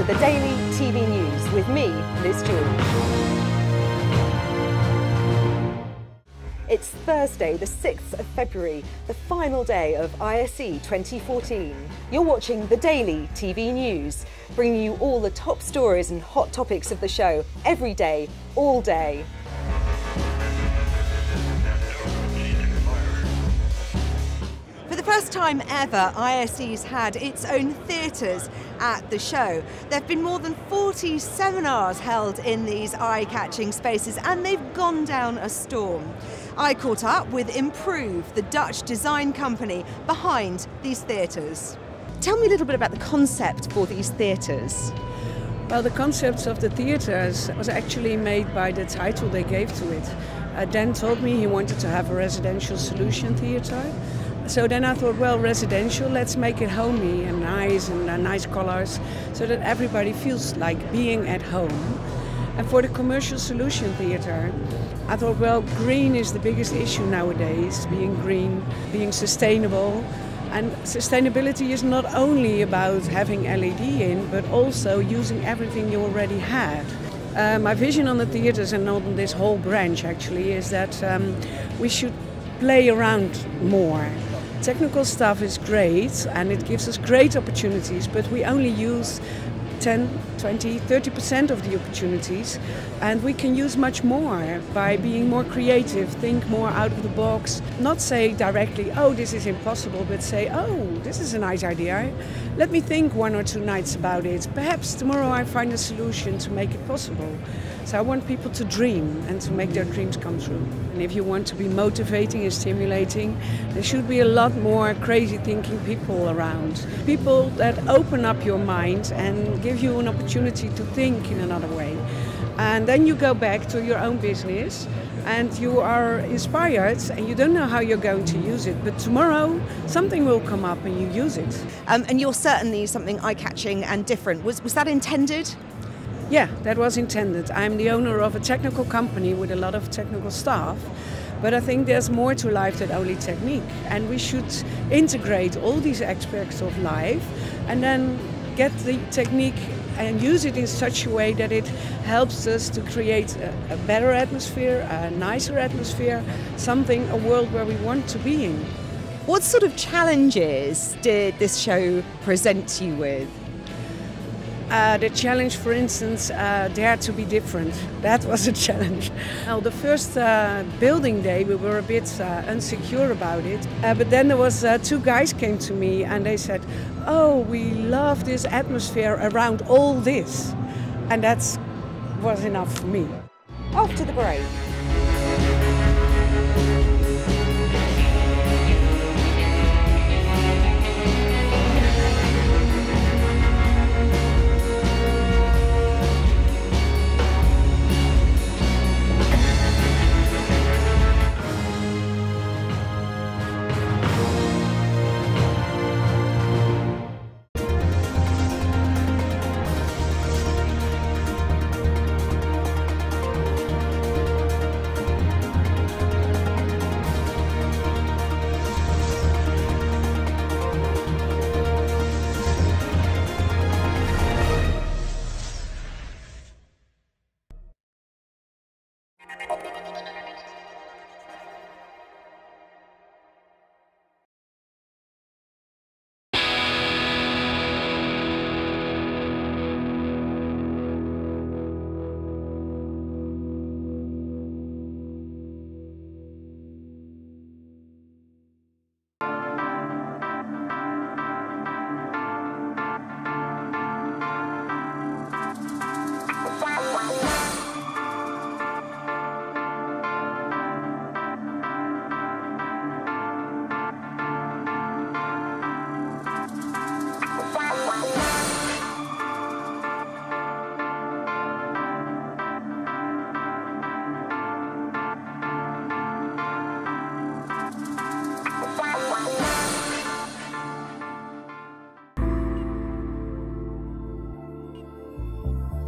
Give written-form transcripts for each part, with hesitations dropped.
to the Daily TV News with me, Liz George. It's Thursday, the 6th of February, the final day of ISE 2014. You're watching the Daily TV News, bringing you all the top stories and hot topics of the show every day, all day. For the first time ever, ISE's had its own theatres at the show. There have been more than 40 seminars held in these eye-catching spaces, and they've gone down a storm. I caught up with Improve, the Dutch design company behind these theatres. Tell me a little bit about the concept for these theatres. Well, the concept of the theatres was actually made by the title they gave to it. Dan told me he wanted to have a residential solution theatre. So then I thought, well, residential, let's make it homey and nice colours, so that everybody feels like being at home. And for the commercial solution theatre, I thought, well, green is the biggest issue nowadays, being green, being sustainable. And sustainability is not only about having LED in, but also using everything you already have. My vision on the theatres and on this whole branch actually is that we should play around more. Technical stuff is great and it gives us great opportunities, but we only use 10, 20, 30% of the opportunities, and we can use much more by being more creative, think more out of the box, not say directly, oh, this is impossible, but say, oh, this is a nice idea. Let me think 1 or 2 nights about it. Perhaps tomorrow I find a solution to make it possible. So I want people to dream and to make their dreams come true. And if you want to be motivating and stimulating, there should be a lot more crazy thinking people around. People that open up your mind and give you an opportunity to think in another way. And then you go back to your own business and you are inspired and you don't know how you're going to use it, but tomorrow something will come up and you use it. And you're certainly something eye-catching and different. Was that intended? Yeah, that was intended. I'm the owner of a technical company with a lot of technical staff, but I think there's more to life than only technique, and we should integrate all these aspects of life and then get the technique and use it in such a way that it helps us to create a better atmosphere, a nicer atmosphere, a world where we want to be in. What sort of challenges did this show present you with? The challenge, for instance, dare to be different. That was a challenge. Well, the first building day we were a bit insecure about it, but then there was 2 guys came to me and they said, oh, we love this atmosphere around all this. And that was enough for me. After the break.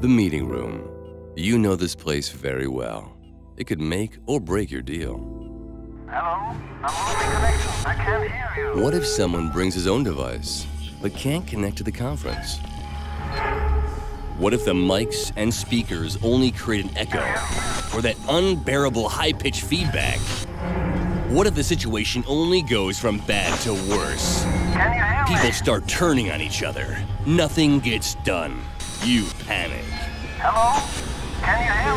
The meeting room. You know this place very well. It could make or break your deal. Hello? I'm losing connection. I can't hear you. What if someone brings his own device, but can't connect to the conference? What if the mics and speakers only create an echo, or that unbearable high-pitched feedback? What if the situation only goes from bad to worse? Can you hear me? People start turning on each other. Nothing gets done. You panic. Hello? Can you hear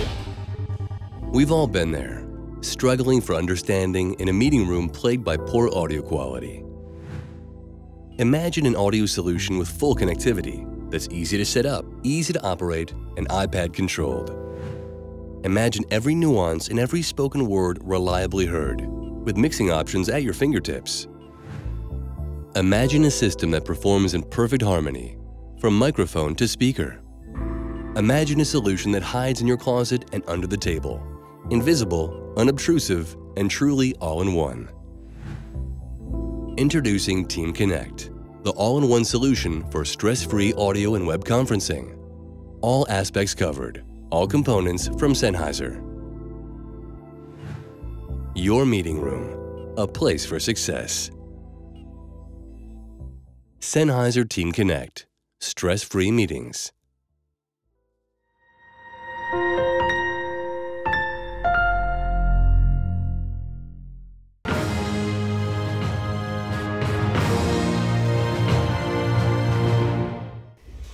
me? We've all been there, struggling for understanding in a meeting room plagued by poor audio quality. Imagine an audio solution with full connectivity that's easy to set up, easy to operate, and iPad controlled. Imagine every nuance and every spoken word reliably heard, with mixing options at your fingertips. Imagine a system that performs in perfect harmony, from microphone to speaker. Imagine a solution that hides in your closet and under the table, invisible, unobtrusive, and truly all-in-one. Introducing Team Connect, the all-in-one solution for stress-free audio and web conferencing. All aspects covered, all components from Sennheiser. Your meeting room, a place for success. Sennheiser Team Connect, stress-free meetings.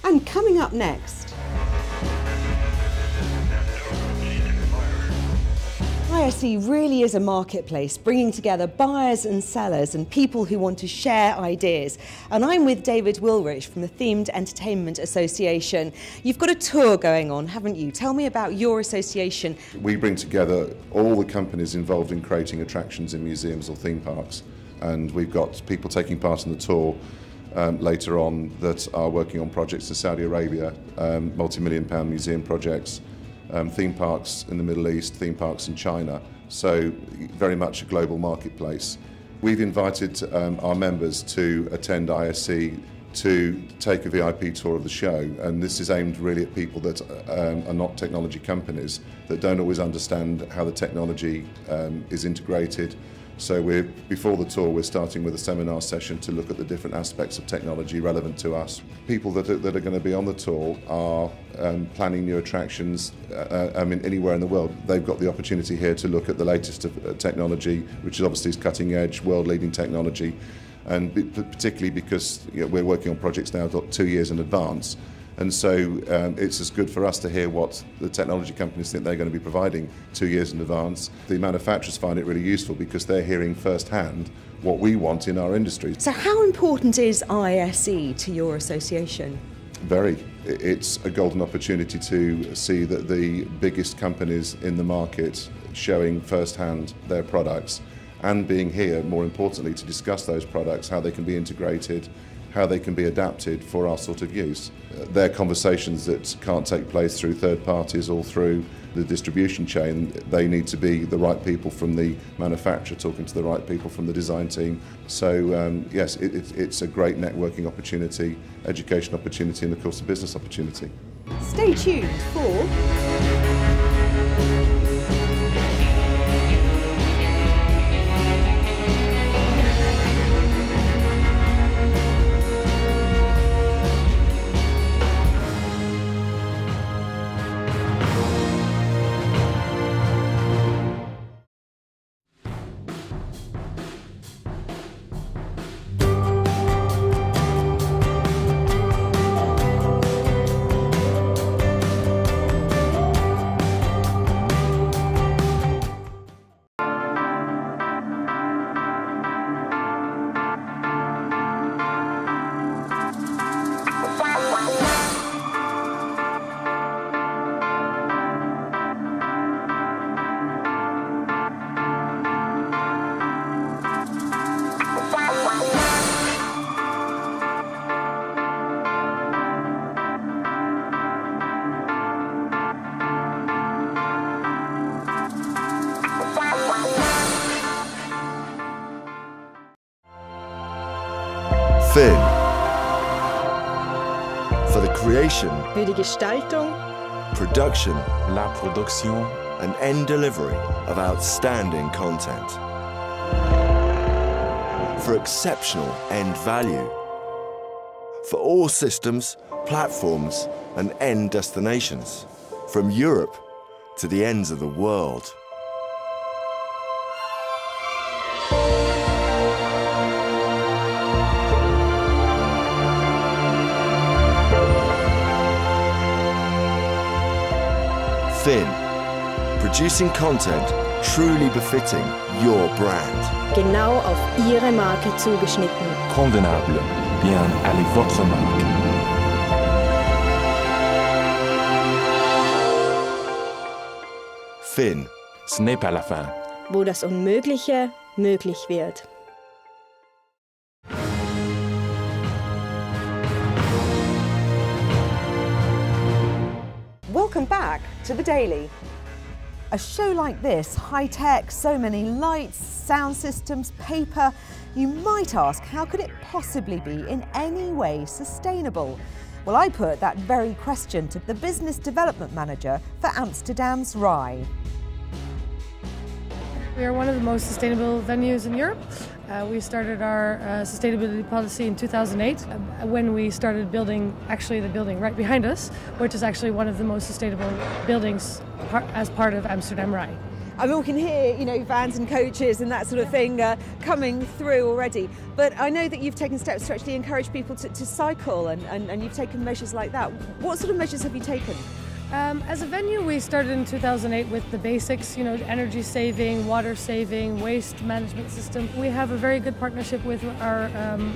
And coming up next, ISE really is a marketplace, bringing together buyers and sellers and people who want to share ideas. And I'm with David Wilrich from the Themed Entertainment Association. You've got a tour going on, haven't you? Tell me about your association. We bring together all the companies involved in creating attractions in museums or theme parks, and we've got people taking part in the tour later on that are working on projects in Saudi Arabia, multi-million-pound museum projects, theme parks in the Middle East, theme parks in China, so very much a global marketplace. We've invited our members to attend ISE to take a VIP tour of the show, and this is aimed really at people that are not technology companies, that don't always understand how the technology is integrated. So before the tour, we're starting with a seminar session to look at the different aspects of technology relevant to us. People that are going to be on the tour are planning new attractions, anywhere in the world. They've got the opportunity here to look at the latest of technology, which is obviously cutting edge, world-leading technology, and particularly because we're working on projects now 2 years in advance. And so it's as good for us to hear what the technology companies think they're going to be providing 2 years in advance. The manufacturers find it really useful because they're hearing firsthand what we want in our industry. So how important is ISE to your association? Very. It's a golden opportunity to see that the biggest companies in the market showing firsthand their products and being here, more importantly, to discuss those products, how they can be integrated, how they can be adapted for our sort of use. They're conversations that can't take place through third parties or through the distribution chain. They need to be the right people from the manufacturer talking to the right people from the design team. So yes, it's a great networking opportunity, education opportunity, and of course a business opportunity. Stay tuned for Film. For the creation, Für die Gestaltung, production, La production, and end delivery of outstanding content. For exceptional end value. For all systems, platforms and end destinations, from Europe to the ends of the world. Fin, producing content truly befitting your brand. Genau auf Ihre Marke zugeschnitten. Convenable, bien aller votre marque. Fin, Ce n'est pas la fin. Wo das Unmögliche möglich wird. Welcome back to the Daily. A show like this, high-tech, so many lights, sound systems, paper, you might ask, how could it possibly be in any way sustainable? Well, I put that very question to the business development manager for Amsterdam's RAI. We are one of the most sustainable venues in Europe. We started our sustainability policy in 2008 when we started building actually the building right behind us, which is actually one of the most sustainable buildings as part of Amsterdam RAI. I mean, we can hear, you know, vans and coaches and that sort of thing coming through already. But I know that you've taken steps to actually encourage people to cycle and you've taken measures like that. What sort of measures have you taken? As a venue, we started in 2008 with the basics, you know, energy saving, water saving, waste management system. We have a very good partnership with our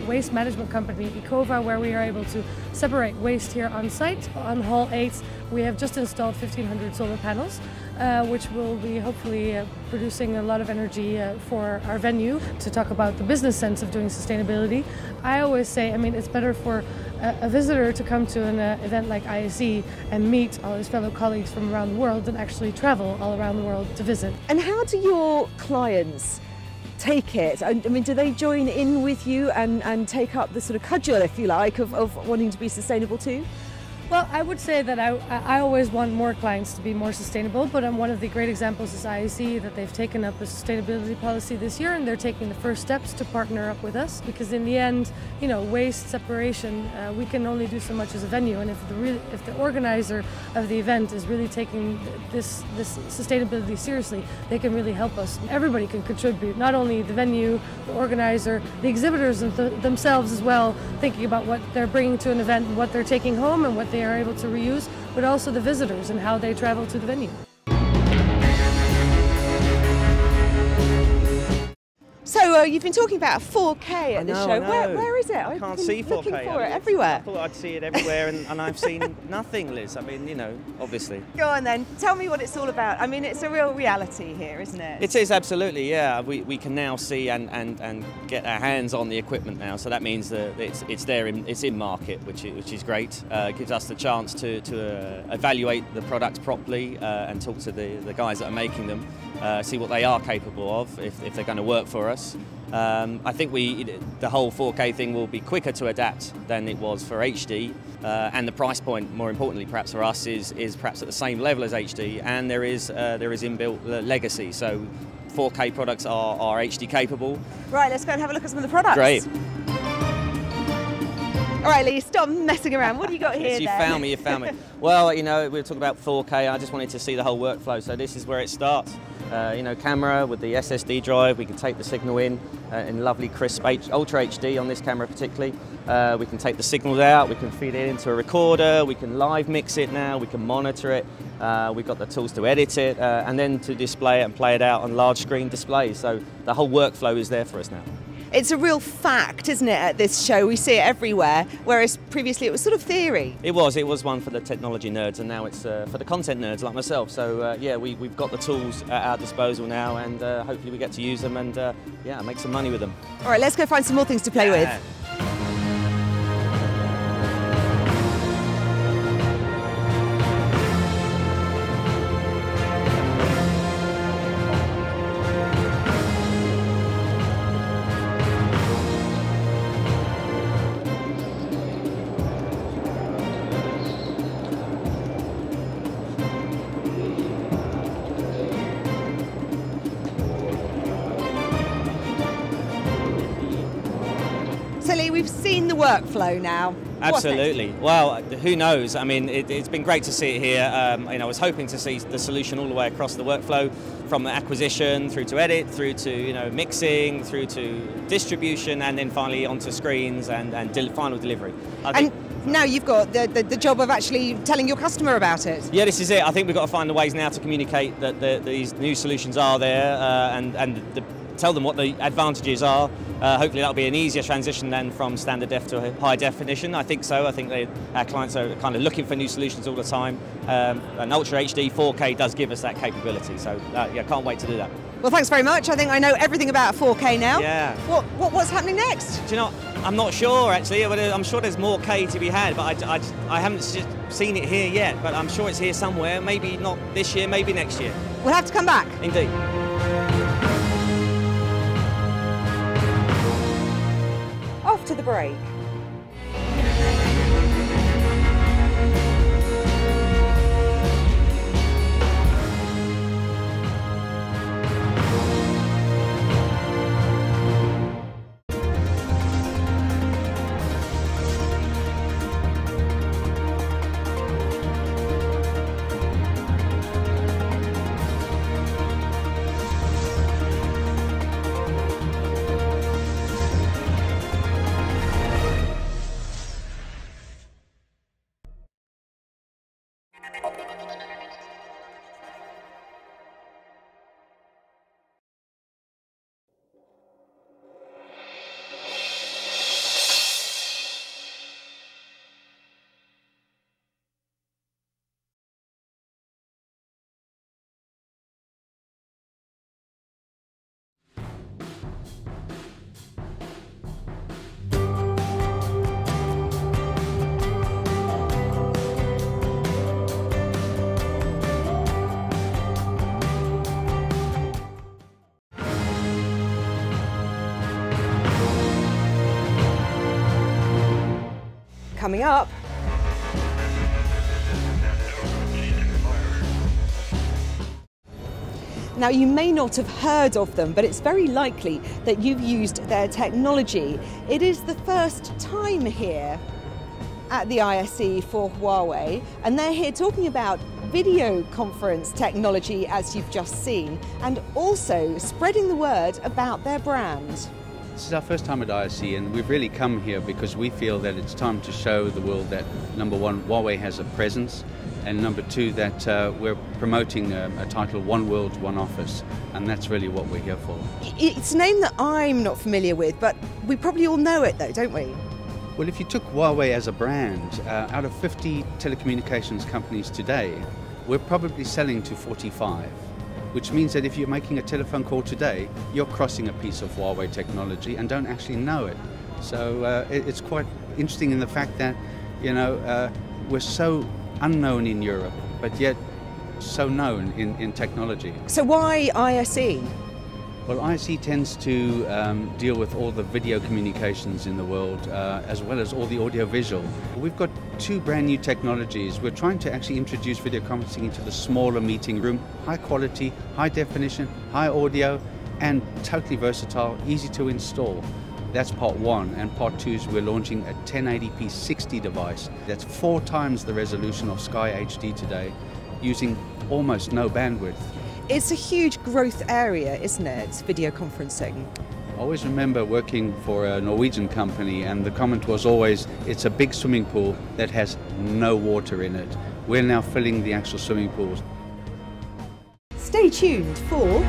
waste management company, Ecova, where we are able to separate waste here on site. On Hall 8, we have just installed 1,500 solar panels, which will be hopefully producing a lot of energy for our venue. To talk about the business sense of doing sustainability, I always say, I mean, it's better for a visitor to come to an event like ISE and meet all his fellow colleagues from around the world than actually travel all around the world to visit. And how do your clients take it? I mean, do they join in with you and take up the sort of cudgel, if you like, of wanting to be sustainable too? Well, I would say that I always want more clients to be more sustainable, but one of the great examples is ISE, that they've taken up a sustainability policy this year and they're taking the first steps to partner up with us, because in the end, you know, waste separation, we can only do so much as a venue, and if the organizer of the event is really taking this sustainability seriously, they can really help us. Everybody can contribute, not only the venue, the organizer, the exhibitors themselves as well, thinking about what they're bringing to an event and what they're taking home and what they are able to reuse, but also the visitors and how they travel to the venue. So you've been talking about 4K at this show. Where is it? I can't see 4K. Looking for it everywhere. I thought I'd see it everywhere, and I've seen nothing, Liz. I mean, you know, obviously. Go on then. Tell me what it's all about. I mean, it's a real reality here, isn't it? It is, absolutely, yeah. We can now see and get our hands on the equipment now. So that means that it's there, it's in market, which is great. It gives us the chance to evaluate the products properly and talk to the guys that are making them, see what they are capable of, if they're going to work for us. I think the whole 4K thing will be quicker to adapt than it was for HD, and the price point, more importantly perhaps for us, is perhaps at the same level as HD, and there is inbuilt legacy. So 4K products are HD capable. Right, let's go and have a look at some of the products. Great. All right, Lee, stop messing around. What do you got here You found me. Well, you know, we were talking about 4K. I just wanted to see the whole workflow. So this is where it starts. You know, camera with the SSD drive. We can take the signal in lovely crisp Ultra HD on this camera particularly. We can take the signals out. We can feed it into a recorder. We can live mix it now. We can monitor it. We've got the tools to edit it and then to display it and play it out on large screen displays. So the whole workflow is there for us now. It's a real fact, isn't it, at this show? We see it everywhere, whereas previously it was sort of theory. It was one for the technology nerds, and now it's for the content nerds like myself. So yeah, we've got the tools at our disposal now, and hopefully we get to use them and yeah, make some money with them. All right, let's go find some more things to play with. Natalie, we've seen the workflow now. Absolutely. Well, who knows? I mean, it's been great to see it here. I was hoping to see the solution all the way across the workflow, from the acquisition through to edit, through to mixing, through to distribution, and then finally onto screens and final delivery. And now you've got the job of actually telling your customer about it. Yeah, this is it. I think we've got to find the ways now to communicate that these new solutions are there and tell them what the advantages are. Hopefully that'll be an easier transition than from standard def to high definition. I think so. I think our clients are kind of looking for new solutions all the time. And Ultra HD 4K does give us that capability. So yeah, can't wait to do that. Well, thanks very much. I think I know everything about 4K now. Yeah. What's happening next? Do you know, I'm not sure actually. I'm sure there's more K to be had, but I haven't seen it here yet. But I'm sure it's here somewhere. Maybe not this year, maybe next year. We'll have to come back. Indeed. Off to the break. Coming up. Now, you may not have heard of them, but it's very likely that you've used their technology. It is the first time here at the ISE for Huawei, and they're here talking about video conference technology, as you've just seen, and also spreading the word about their brand. This is our first time at ISE, and we've really come here because we feel that it's time to show the world that, number one, Huawei has a presence, and number two, that we're promoting a title, One World, One Office, and that's really what we're here for. It's a name that I'm not familiar with, but we probably all know it though, don't we? Well, if you took Huawei as a brand, out of 50 telecommunications companies today, we're probably selling to 45. Which means that if you're making a telephone call today, you're crossing a piece of Huawei technology and don't actually know it. So it's quite interesting in the fact that, we're so unknown in Europe, but yet so known in technology. So why ISE? Well, ISE tends to deal with all the video communications in the world, as well as all the audio-visual. We've got two brand new technologies. We're trying to actually introduce video conferencing into the smaller meeting room, high quality, high definition, high audio, and totally versatile, easy to install. That's part one, and part two is we're launching a 1080p 60 device. That's 4 times the resolution of Sky HD today, using almost no bandwidth. It's a huge growth area, isn't it, video conferencing? I always remember working for a Norwegian company, and the comment was always, it's a big swimming pool that has no water in it. We're now filling the actual swimming pools. Stay tuned for...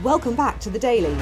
Welcome back to the Daily.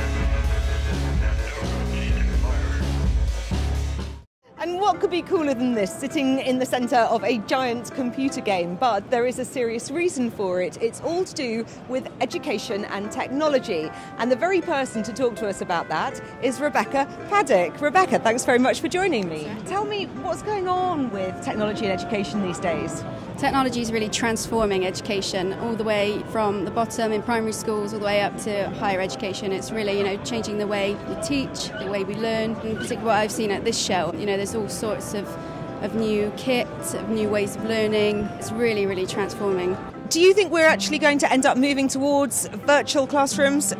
And what could be cooler than this, sitting in the centre of a giant computer game? But there is a serious reason for it. It's all to do with education and technology. And the very person to talk to us about that is Rebecca Paddock. Rebecca, thanks very much for joining me. Tell me, what's going on with technology and education these days? Technology is really transforming education all the way from the bottom in primary schools all the way up to higher education. It's really, changing the way we teach, the way we learn. In particular, what I've seen at this show, there's all sorts of new kits, of new ways of learning. It's really, really transforming. Do you think we're actually going to end up moving towards virtual classrooms?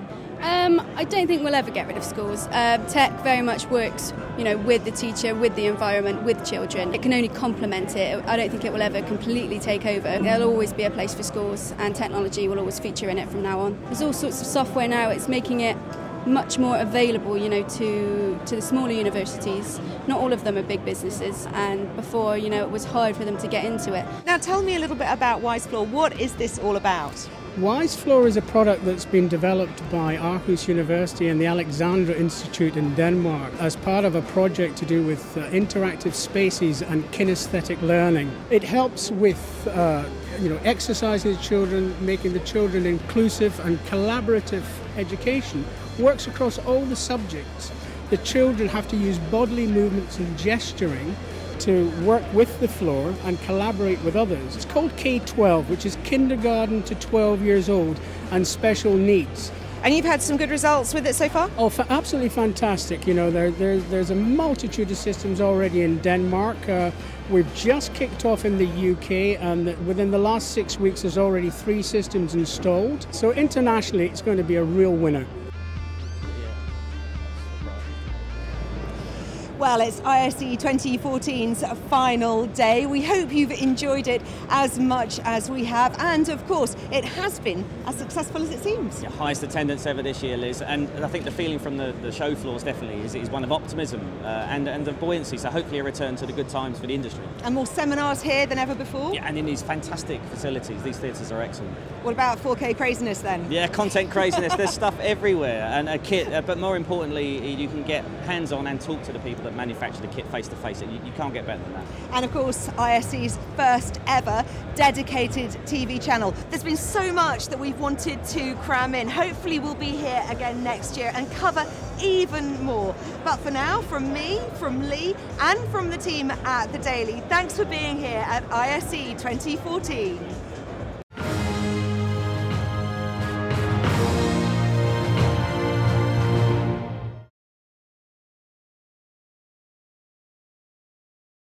I don't think we'll ever get rid of schools. Tech very much works, with the teacher, with the environment, with children. It can only complement it. I don't think it will ever completely take over. There'll always be a place for schools, and technology will always feature in it from now on. There's all sorts of software now. It's making it much more available, to the smaller universities. Not all of them are big businesses, and before, it was hard for them to get into it. Now tell me a little bit about WiseFloor. What is this all about? WiseFloor is a product that's been developed by Aarhus University and the Alexandra Institute in Denmark as part of a project to do with interactive spaces and kinesthetic learning. It helps with exercising the children, making the children inclusive and collaborative education. Works across all the subjects. The children have to use bodily movements and gesturing to work with the floor and collaborate with others. It's called K-12, which is kindergarten to 12 years old and special needs. And you've had some good results with it so far? Oh, absolutely fantastic. There's a multitude of systems already in Denmark. We've just kicked off in the UK, and within the last 6 weeks there's already 3 systems installed. So internationally it's going to be a real winner. Well, it's ISE 2014's final day. We hope you've enjoyed it as much as we have. And of course, it has been as successful as it seems. Yeah, highest attendance ever this year, Liz. And I think the feeling from the show floors definitely is one of optimism and of buoyancy. So hopefully a return to the good times for the industry. And more seminars here than ever before? Yeah, and in these fantastic facilities. These theatres are excellent. What about 4K craziness then? Yeah, content craziness. There's stuff everywhere. And a kit, but more importantly, you can get hands-on and talk to the people that manufacture the kit face to face. You can't get better than that. And of course, ISE's first ever dedicated TV channel. There's been so much that we've wanted to cram in. Hopefully we'll be here again next year and cover even more. But for now, from me, from Lee, and from the team at The Daily, thanks for being here at ISE 2014.